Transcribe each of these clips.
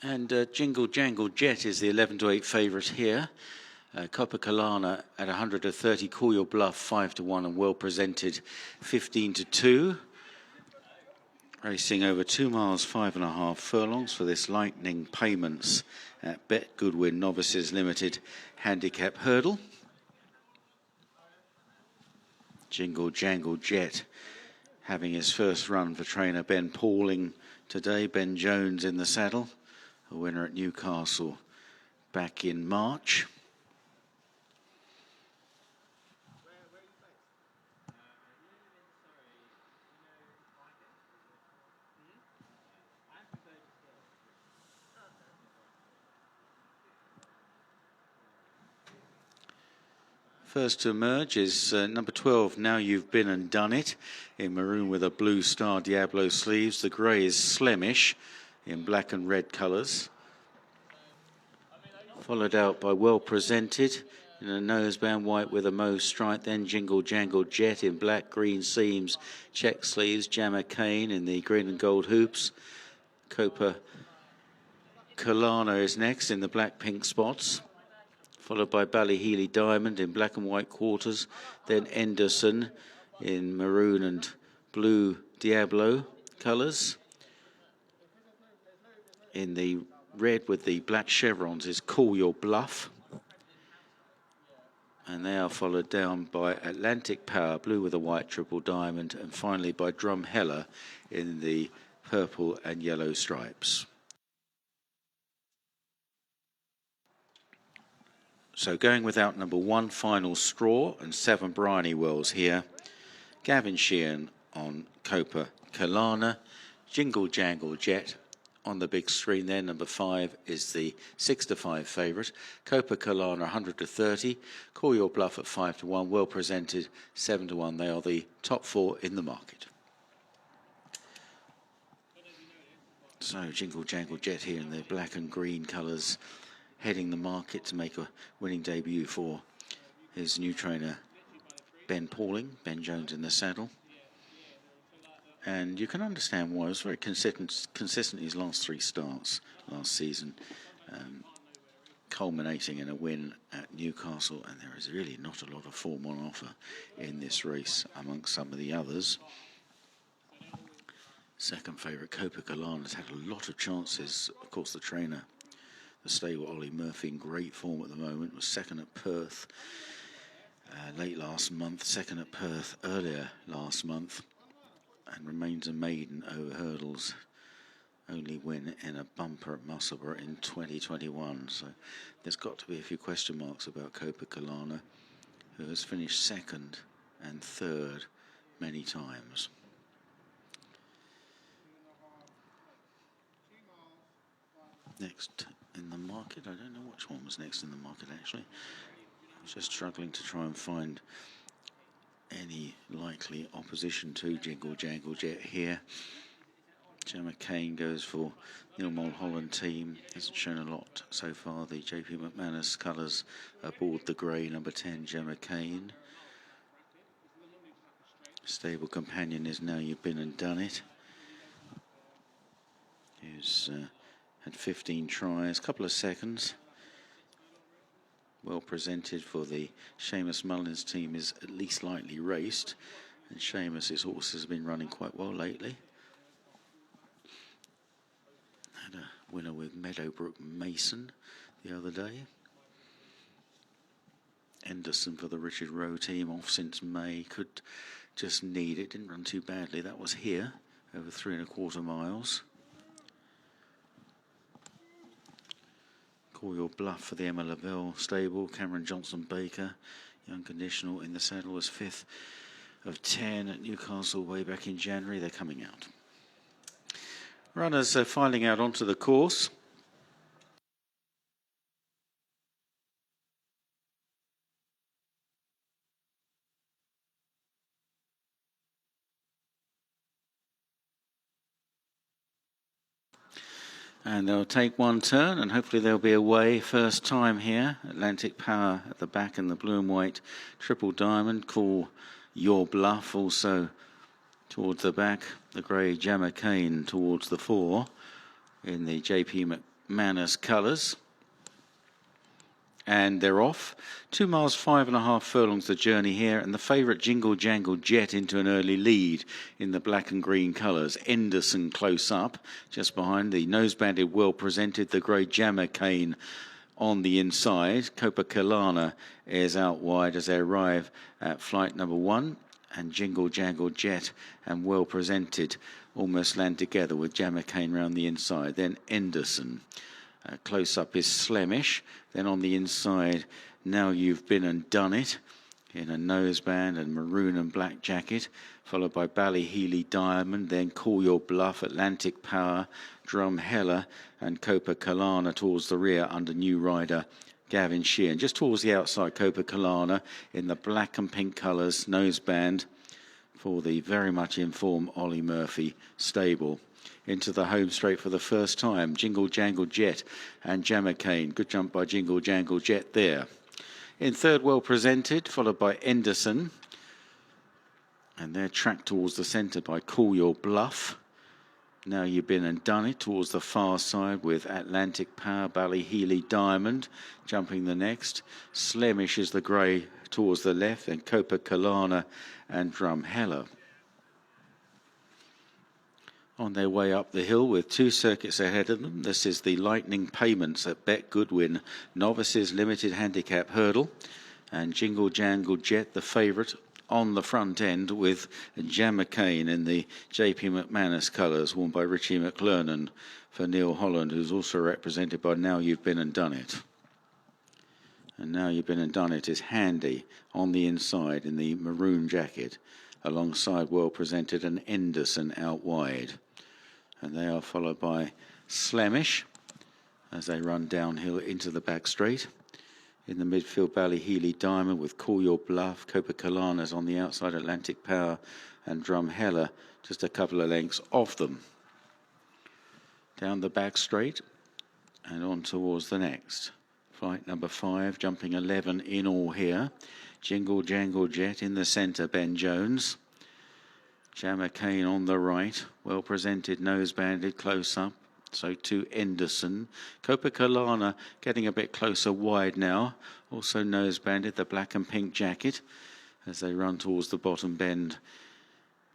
And Jingle Jangle Jet is the 11-8 favourite here. Copacabana at 130, Call Your Bluff 5-1 and well presented 15-2. Racing over 2 miles, 5.5 furlongs for this Lightning Payments at BetGoodwin Novices Limited Handicap Hurdle. Jingle Jangle Jet having his first run for trainer Ben Pauling today. Ben Jones in the saddle, a winner at Newcastle back in March. First to emerge is number 12, Now You've Been and Done It, in maroon with a blue Star Diablo sleeves. The grey is Slemish in black and red colours. Followed out by Well Presented in a noseband white with a mauve stripe. Then Jingle Jangle Jet in black, green seams, check sleeves. Jammer Cane in the green and gold hoops. Copacabana is next in the black pink spots. Followed by Ballyhealy Diamond in black and white quarters. Then Enderson in maroon and blue Diablo colours. In the red with the black chevrons is Call Your Bluff. And they are followed down by Atlantic Power, blue with a white triple diamond. And finally by Drumheller in the purple and yellow stripes. So going without number 1, Final Straw, and 7 Bryony Wells here. Gavin Sheehan on Copacabana. Jingle Jangle Jet on the big screen there. Number 5 is the 6-5 favourite. Copacabana 100-30. Call Your Bluff at 5-1. Well presented 7-1. They are the top 4 in the market. So Jingle Jangle Jet here in the black and green colours, heading the market to make a winning debut for his new trainer, Ben Pauling. Ben Jones in the saddle. And you can understand why. He was very consistent in his last 3 starts last season, culminating in a win at Newcastle. And there is really not a lot of form on offer in this race amongst some of the others. Second favourite, Copacabana, has had a lot of chances. Of course, the trainer, the stable Ollie Murphy, in great form at the moment, was second at Perth late last month, second at Perth earlier last month, and remains a maiden over hurdles. Only win in a bumper at Musselburgh in 2021. So there's got to be a few question marks about Copacabana, who has finished second and third many times. Next in the market, I don't know which one was next in the market actually. I was just struggling to try and find any likely opposition to Jingle Jangle Jet here. Gemma Kane goes for Neil Mulholland team. Hasn't shown a lot so far. The JP McManus colours aboard the grey, number 10, Gemma Kane. Stable companion is Now You've Been and Done It, who's had 15 tries, couple of seconds. Well presented for the Seamus Mullins team, is at least lightly raced, and Seamus's horse has been running quite well lately. Had a winner with Meadowbrook Mason the other day. Enderson for the Richard Rowe team, off since May, could just need it, didn't run too badly. That was here, over 3.25 miles. Call Your Bluff for the Emma Lavelle stable. Cameron Johnson Baker, young conditional in the saddle, was 5th of 10 at Newcastle way back in January. They're coming out. Runners are filing out onto the course. And they'll take one turn, and hopefully they'll be away first time here. Atlantic Power at the back in the blue and white triple diamond. Call Your Bluff also towards the back. The grey Jammer Kane towards the 4 in the JP Manus colours. And they're off. 2 miles, 5.5 furlongs the journey here, and the favourite Jingle Jangle Jet into an early lead in the black and green colours. Enderson close up, just behind. The nose-banded, well presented, the grey Jammer Cane on the inside. Copacabana is out wide as they arrive at flight number 1. And Jingle Jangle Jet and well presented almost land together with Jammer Cane round the inside. Then Enderson. Close up is Slemish. Then on the inside, Now You've Been and Done It in a noseband and maroon and black jacket, followed by Ballyheely Diamond, then Call Your Bluff, Atlantic Power, Drum Hella and Copacabana towards the rear under new rider Gavin Sheehan. Just towards the outside, Copacabana in the black and pink colours, noseband for the very much informed Ollie Murphy stable. Into the home straight for the first time, Jingle Jangle Jet and Jammer Cane. Good jump by Jingle Jangle Jet there. In third, well presented, followed by Enderson. And they're tracked towards the centre by Call Your Bluff. Now You've Been and Done It towards the far side with Atlantic Power, Ballyheely Diamond jumping the next. Slemish is the grey towards the left, and Copacabana and Drum Hella. On their way up the hill with 2 circuits ahead of them. This is the Lightning Payments at BetGoodwin Novices Limited Handicap Hurdle. And Jingle Jangle Jet, the favourite, on the front end with Jammer Cane in the JP McManus colours, worn by Richie McLernan for Neil Holland, who's also represented by Now You've Been and Done It. And Now You've Been and Done It is handy on the inside in the maroon jacket, alongside well presented and Enderson out wide. And they are followed by Slemish as they run downhill into the back straight. In the midfield, Ballyheely Diamond with Call Your Bluff, Copacabana's on the outside, Atlantic Power and Drum Hella just a couple of lengths off them. Down the back straight and on towards the next. Flight number 5, jumping 11 in all here. Jingle Jangle Jet in the centre, Ben Jones. Jammer Cane on the right, well presented, nose banded, close up. So to Enderson. Copacabana getting a bit closer wide now. Also nose banded, the black and pink jacket as they run towards the bottom bend.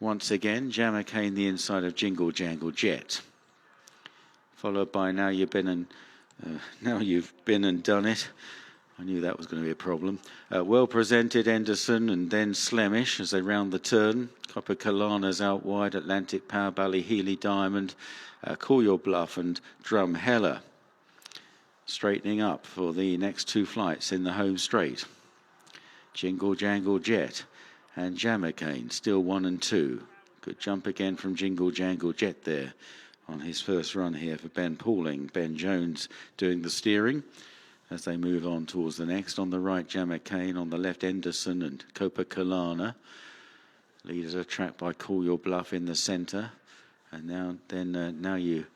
Once again, Jammer Cane the inside of Jingle Jangle Jet. Followed by Now You've Been and Done It. I knew that was going to be a problem. Well presented Enderson and then Slemish as they round the turn. Copacabana's out wide, Atlantic Power, Ballyheely Diamond, Call Your Bluff and Drum Hella. Straightening up for the next 2 flights in the home straight. Jingle Jangle Jet and Jammer Cane, still 1 and 2. Good jump again from Jingle Jangle Jet there on his first run here for Ben Pauling. Ben Jones doing the steering as they move on towards the next. On the right, Jammer Cane. On the left, Enderson and Copacabana. Leaders are tracked by Call Your Bluff in the centre. And now you've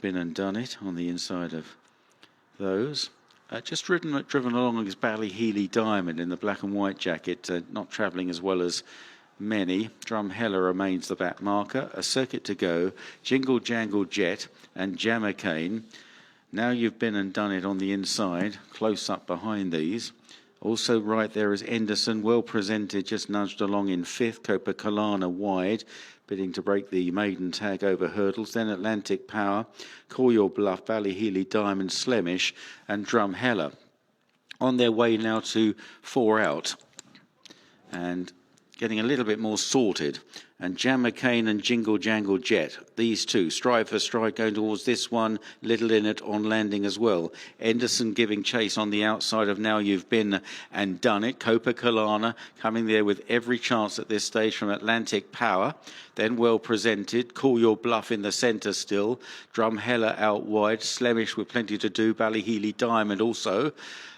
been and done it on the inside of those. Just driven along is Ballyheely Diamond in the black and white jacket, not travelling as well as many. Drum Hella remains the back marker. A circuit to go. Jingle Jangle Jet and Jammer Cane. Now You've Been and Done It on the inside, close up behind these. Also right there is Enderson, well presented, just nudged along in 5th. Copacabana wide, bidding to break the maiden tag over hurdles. Then Atlantic Power, Call Your Bluff, Ballyheely Diamond, Slemish and Drum Hella. On their way now to 4 out and getting a little bit more sorted. And Jammer Cane and Jingle Jangle Jet, these two, stride for stride, going towards this one. Little in it on landing as well. Enderson giving chase on the outside of Now You've Been and Done It. Copacabana coming there with every chance at this stage from Atlantic Power. Then well presented. Call Your Bluff in the centre still. Drum Hella out wide. Slemish with plenty to do. Ballyheely Diamond also,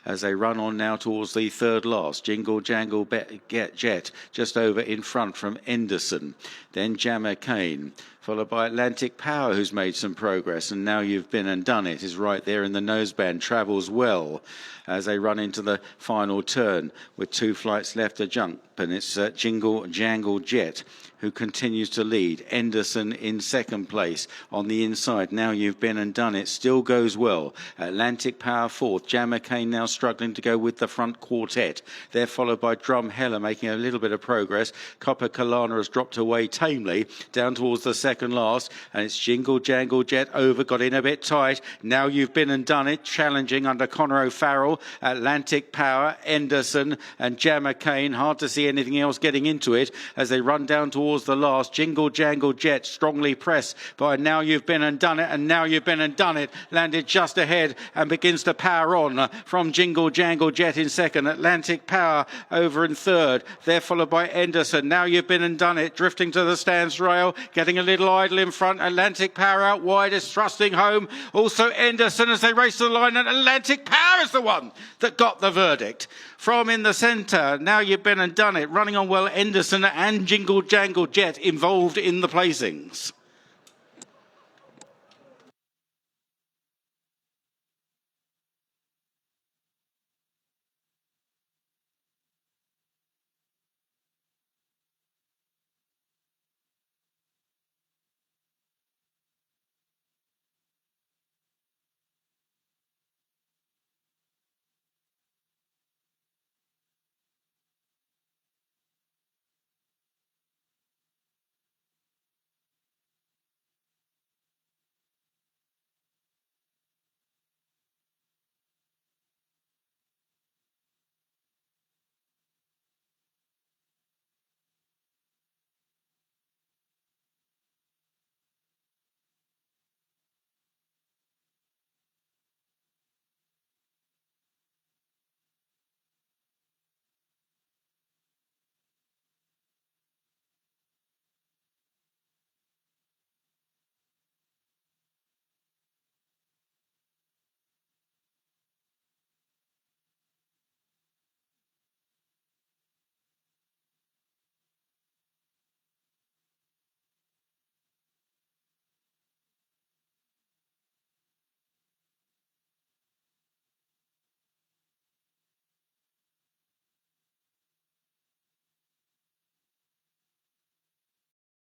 as they run on now towards the third last. Jingle Jangle Jet just over in front from Enderson. Then Jammer Cane, followed by Atlantic Power, who's made some progress, and Now You've Been and Done It is right there in the noseband, travels well as they run into the final turn with 2 flights left to jump, and it's Jingle Jangle Jet who continues to lead. Anderson in second place on the inside. Now You've Been and Done It still goes well. Atlantic Power fourth. Jammer Kane now struggling to go with the front quartet. They're followed by Drum Heller making a little bit of progress. Copper Kalana has dropped away tamely down towards the second last, and it's Jingle Jangle Jet over, got in a bit tight. Now You've Been and Done It, challenging under Conor O'Farrell. Atlantic Power, Anderson and Jammer Kane. Hard to see anything else getting into it as they run down towards the last. Jingle Jangle Jet strongly pressed by Now You've Been and Done It, and Now You've Been and Done It landed just ahead and begins to power on from Jingle Jangle Jet in second. Atlantic Power over in third. They're followed by Anderson. Now You've Been and Done It drifting to the stands rail, getting a little idle in front. Atlantic Power out wide is thrusting home. Also Anderson as they race to the line, and Atlantic Power is the one that got the verdict. From in the centre, Now You've Been and Done It, running on well, Anderson and Jingle Jangle Jet involved in the placings.